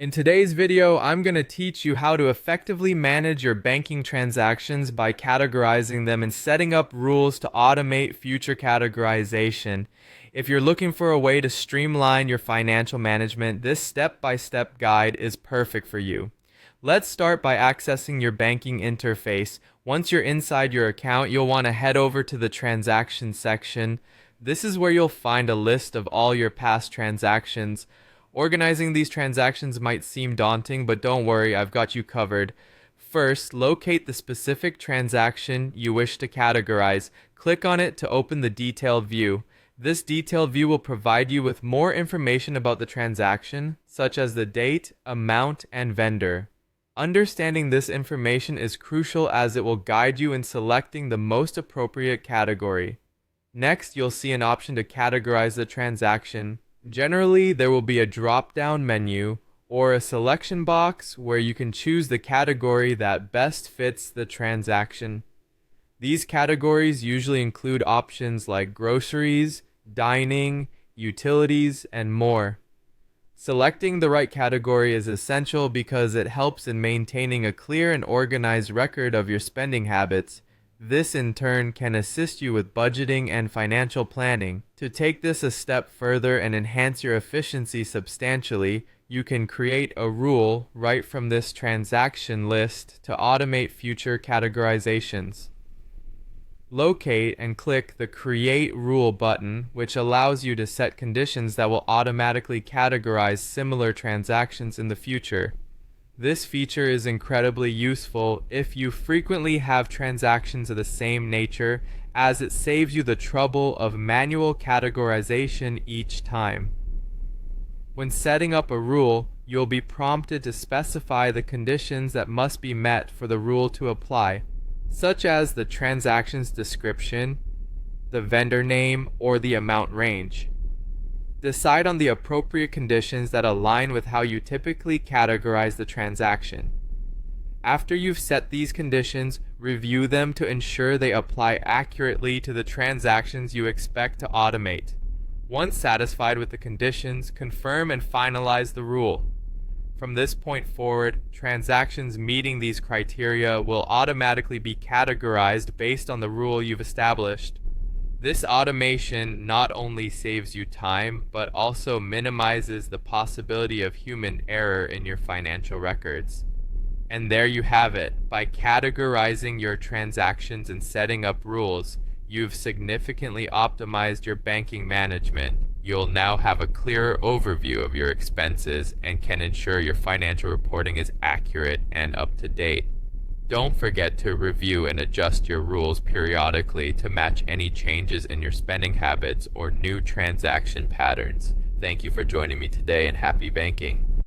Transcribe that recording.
In today's video, I'm going to teach you how to effectively manage your banking transactions by categorizing them and setting up rules to automate future categorization. If you're looking for a way to streamline your financial management, this step-by-step guide is perfect for you. Let's start by accessing your banking interface. Once you're inside your account, you'll want to head over to the Transactions section. This is where you'll find a list of all your past transactions. Organizing these transactions might seem daunting, but don't worry, I've got you covered. First, locate the specific transaction you wish to categorize. Click on it to open the detailed view. This detailed view will provide you with more information about the transaction, such as the date, amount, and vendor. Understanding this information is crucial as it will guide you in selecting the most appropriate category. Next, you'll see an option to categorize the transaction. Generally, there will be a drop-down menu or a selection box where you can choose the category that best fits the transaction. These categories usually include options like groceries, dining, utilities, and more. Selecting the right category is essential because it helps in maintaining a clear and organized record of your spending habits. This in turn can assist you with budgeting and financial planning. To take this a step further and enhance your efficiency substantially, you can create a rule right from this transaction list to automate future categorizations. Locate and click the Create Rule button, which allows you to set conditions that will automatically categorize similar transactions in the future. This feature is incredibly useful if you frequently have transactions of the same nature, as it saves you the trouble of manual categorization each time. When setting up a rule, you'll be prompted to specify the conditions that must be met for the rule to apply, such as the transaction's description, the vendor name, or the amount range. Decide on the appropriate conditions that align with how you typically categorize the transaction. After you've set these conditions, review them to ensure they apply accurately to the transactions you expect to automate. Once satisfied with the conditions, confirm and finalize the rule. From this point forward, transactions meeting these criteria will automatically be categorized based on the rule you've established. This automation not only saves you time, but also minimizes the possibility of human error in your financial records. And there you have it. By categorizing your transactions and setting up rules, you've significantly optimized your banking management. You'll now have a clearer overview of your expenses and can ensure your financial reporting is accurate and up to date. Don't forget to review and adjust your rules periodically to match any changes in your spending habits or new transaction patterns. Thank you for joining me today, and happy banking.